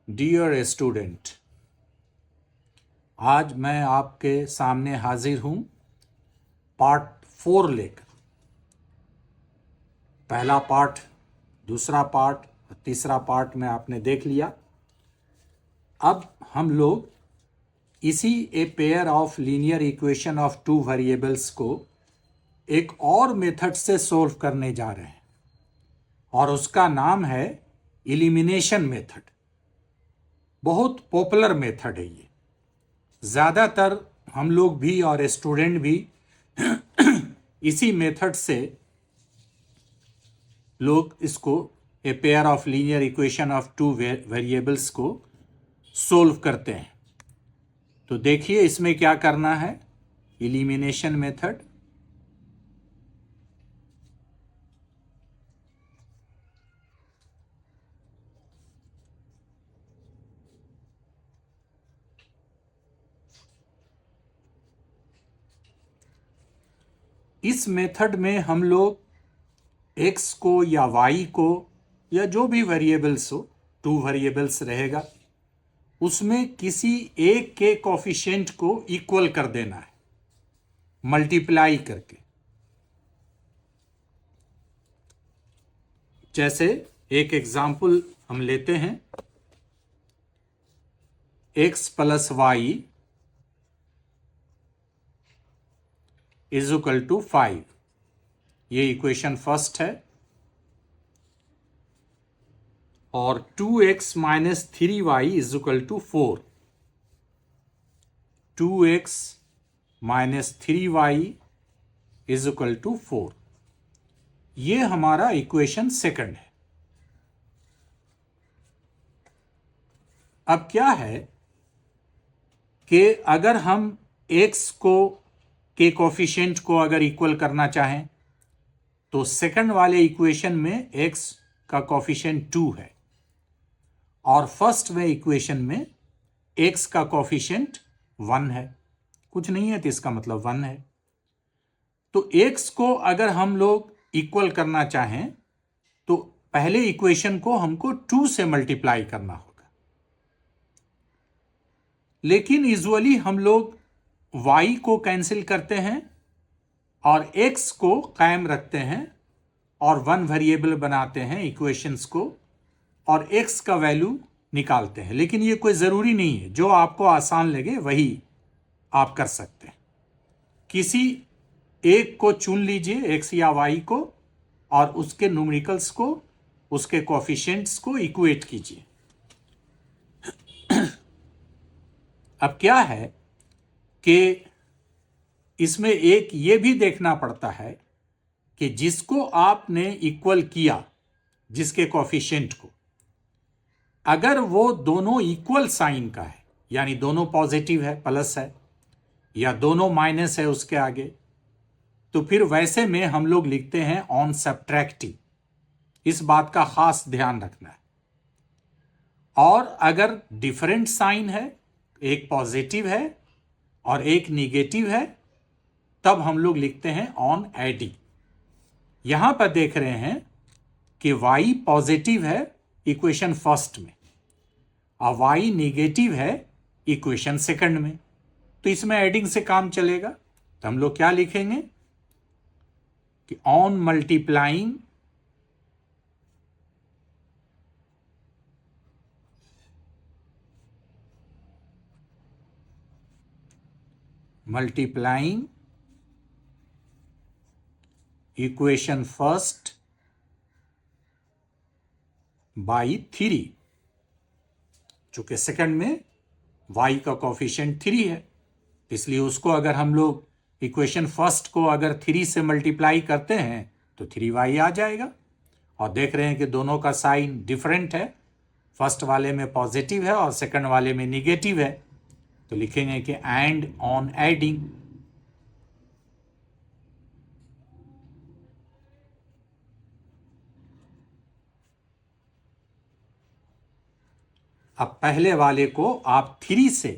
Dear student, आज मैं आपके सामने हाजिर हूँ पार्ट 4 लेकर। पहला पार्ट, दूसरा पार्ट और तीसरा पार्ट में आपने देख लिया। अब हम लोग इसी a pair of linear equation of two variables को एक और मेथड से सोल्व करने जा रहे हैं और उसका नाम है एलिमिनेशन मेथड। बहुत पॉपुलर मेथड है ये। ज़्यादातर हम लोग भी और स्टूडेंट भी इसी मेथड से लोग इसको a pair of linear equation of two variables को सोल्व करते हैं। तो देखिए इसमें क्या करना है। एलिमिनेशन मेथड, इस मेथड में हम लोग x को या y को या जो भी वेरिएबल्स हो, टू वेरिएबल्स रहेगा, उसमें किसी एक के कोफिशिएंट को इक्वल कर देना है मल्टीप्लाई करके। जैसे एक एग्जाम्पल हम लेते हैं, x plus y is equal to 5। ये इक्वेशन फर्स्ट है। और 2x minus 3y is equal to 4। 2x minus 3y is equal to 4। ये हमारा इक्वेशन सेकंड है। अब क्या है कि अगर हम x को के कोफिशिएंट को अगर इक्वल करना चाहें तो सेकंड वाले इक्वेशन में x का कोफिशिएंट 2 है और फर्स्ट में इक्वेशन में x का कोफिशिएंट 1 है। कुछ नहीं है तो इसका मतलब 1 है। तो x को अगर हम लोग इक्वल करना चाहें तो पहले इक्वेशन को हमको 2 से मल्टीप्लाई करना होगा। लेकिन यूजुअली हम लोग y को कैंसिल करते हैं और x को कायम रखते हैं और वन वेरिएबल बनाते हैं इक्वेशंस को और x का वैल्यू निकालते हैं। लेकिन ये कोई ज़रूरी नहीं है, जो आपको आसान लगे वही आप कर सकते हैं। किसी एक को चुन लीजिए, x या y को, और उसके न्यूमेरिकल्स को, उसके कोफिशिएंट्स को इक्वेट कीजिए। अब क्या है कि इसमें एक ये भी देखना पड़ता है कि जिसको आपने इक्वल किया, जिसके कोफिशिएंट को, अगर वो दोनों इक्वल साइन का है, यानी दोनों पॉजिटिव है, प्लस है, या दोनों माइनस है उसके आगे, तो फिर वैसे में हम लोग लिखते हैं ऑन सब्ट्रैक्टिव। इस बात का खास ध्यान रखना है। और अगर डिफरेंट साइन है, एक पॉजिटिव है और एक निगेटिव है, तब हम लोग लिखते हैं ऑन एडिंग। यहां पर देख रहे हैं कि y पॉजिटिव है इक्वेशन फर्स्ट में और y निगेटिव है इक्वेशन सेकंड में, तो इसमें एडिंग से काम चलेगा। तो हम लोग क्या लिखेंगे कि on multiplying equation first by 3। चूंकि सेकंड में y का कोफिशिएंट 3 है, इसलिए उसको अगर हम लोग इक्वेशन फर्स्ट को अगर 3 से मल्टीप्लाई करते हैं तो 3y आ जाएगा। और देख रहे हैं कि दोनों का साइन डिफरेंट है, फर्स्ट वाले में पॉजिटिव है और सेकंड वाले में निगेटिव है, तो लिखेंगे कि एंड ऑन एडिंग। अब पहले वाले को आप 3 से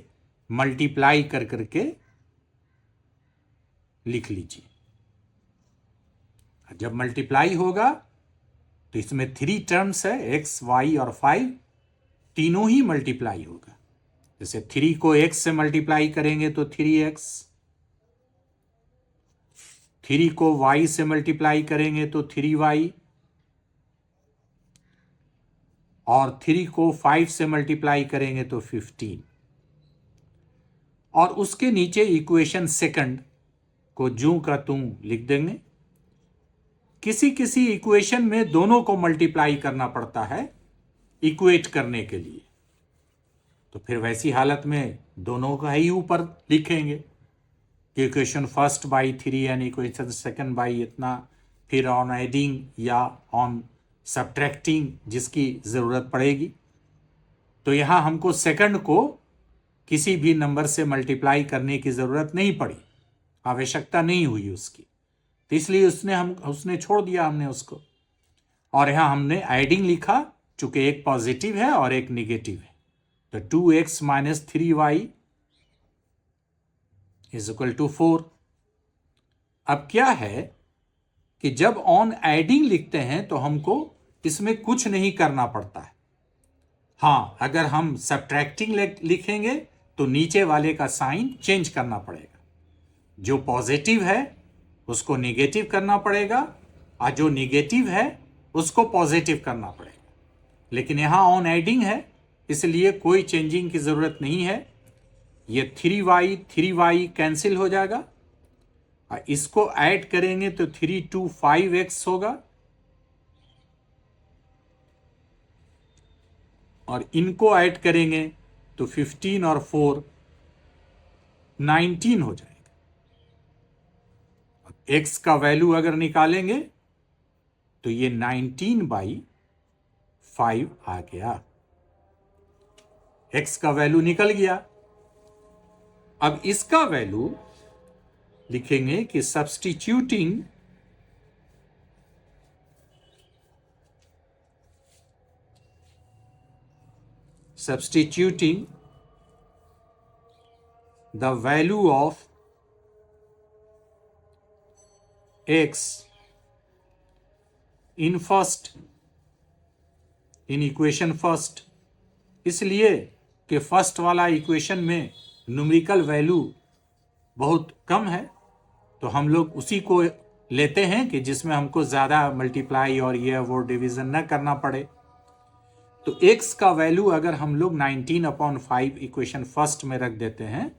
मल्टीप्लाई कर करके लिख लीजिए। जब मल्टीप्लाई होगा तो इसमें 3 टर्म्स है, x, y और 5, तीनों ही मल्टीप्लाई होगा। जैसे 3 को x से मल्टीप्लाई करेंगे तो 3x, 3 को y से मल्टीप्लाई करेंगे तो 3y, और 3 को 5 से मल्टीप्लाई करेंगे तो 15। और उसके नीचे इक्वेशन सेकंड को जूं का तूं लिख देंगे। किसी किसी इक्वेशन में दोनों को मल्टीप्लाई करना पड़ता है इक्वेट करने के लिए, तो फिर वैसी हालत में दोनों का ही ऊपर लिखेंगे कि equation first by 3 and equation second by इतना, फिर ऑन एडिंग या ऑन सब्ट्रैक्टिंग जिसकी ज़रूरत पड़ेगी। तो यहाँ हमको सेकंड को किसी भी नंबर से मल्टीप्लाई करने की ज़रूरत नहीं पड़ी, आवश्यकता नहीं हुई उसकी, तो इसलिए उसने छोड़ दिया हमने उसको। और यहाँ हमने एडिंग लिखा, चूंकि एक पॉजिटिव है और एक निगेटिव है, तो 2x minus 3y is equal to 4। अब क्या है कि जब ऑन एडिंग लिखते हैं तो हमको इसमें कुछ नहीं करना पड़ता है। हाँ, अगर हम सब्ट्रैक्टिंग लिखेंगे तो नीचे वाले का साइन चेंज करना पड़ेगा, जो पॉजिटिव है उसको निगेटिव करना पड़ेगा और जो निगेटिव है उसको पॉजिटिव करना पड़ेगा। लेकिन यहाँ ऑन एडिंग है इसलिए कोई चेंजिंग की ज़रूरत नहीं है। ये 3y कैंसिल हो जाएगा और इसको ऐड करेंगे तो 3 2 5x होगा, और इनको ऐड करेंगे तो 15 और 4 19 हो जाएगा। x का वैल्यू अगर निकालेंगे तो ये 19/5 आ गया, x का वैल्यू निकल गया। अब इसका वैल्यू लिखेंगे कि substituting the value of x in equation first, इसलिए कि फर्स्ट वाला इक्वेशन में न्यूमेरिकल वैल्यू बहुत कम है, तो हम लोग उसी को लेते हैं कि जिसमें हमको ज़्यादा मल्टीप्लाई और ये वो डिवीज़न न करना पड़े। तो x का वैल्यू अगर हम लोग 19/5 इक्वेशन फर्स्ट में रख देते हैं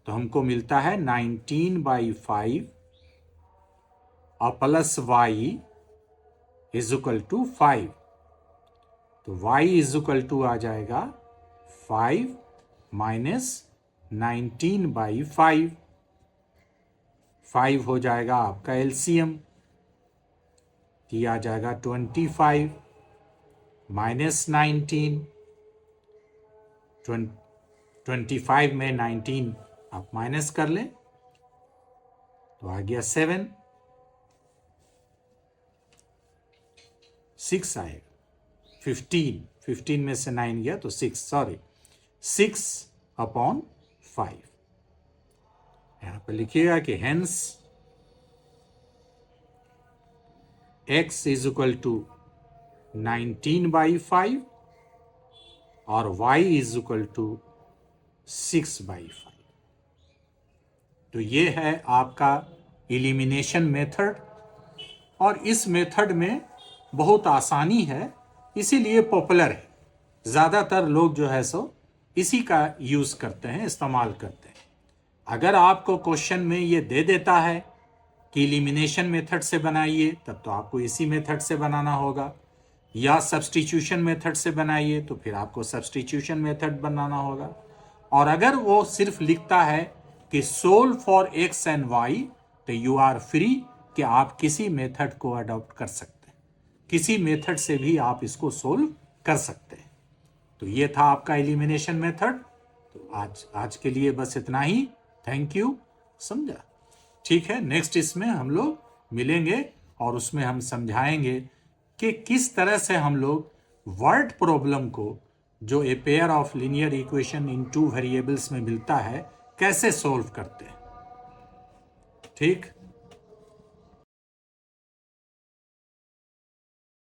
तो हमको मिलता है 19/5 और plus y is equal to 5। तो y इज इक्वल टू आ जाएगा 5 माइनस 19/5। 5 हो जाएगा आपका एलसीएम, ये आ जाएगा 25 माइनस 19, 25 में 19 आप माइनस कर लें तो आ गया 7, 6 आएगा, 15 में से 9 गया तो 6/5। यहां पर लिखिएगा कि hence x is equal to 19/5 और y इज इक्वल टू 6/5। तो ये है आपका एलिमिनेशन मेथड, और इस मेथड में बहुत आसानी है, इसीलिए पॉपुलर है। ज़्यादातर लोग जो है सो इसी का यूज़ करते हैं, इस्तेमाल करते हैं। अगर आपको क्वेश्चन में ये दे देता है कि एलिमिनेशन मेथड से बनाइए, तब तो आपको इसी मेथड से बनाना होगा, या सब्स्टिट्यूशन मेथड से बनाइए तो फिर आपको सब्स्टिट्यूशन मेथड बनाना होगा। और अगर वो सिर्फ लिखता है कि solve for x and y, तो यू आर फ्री कि आप किसी मेथड को अडॉप्ट कर सकते हैं, किसी मेथड से भी आप इसको सोल्व कर सकते हैं। तो ये था आपका एलिमिनेशन मेथड। तो आज के लिए बस इतना ही। थैंक यू, समझा? ठीक है, नेक्स्ट इसमें हम लोग मिलेंगे और उसमें हम समझाएंगे कि किस तरह से हम लोग वर्ड प्रॉब्लम को, जो a pair of linear equation in 2 variables में मिलता है, कैसे सोल्व करते हैं। ठीक।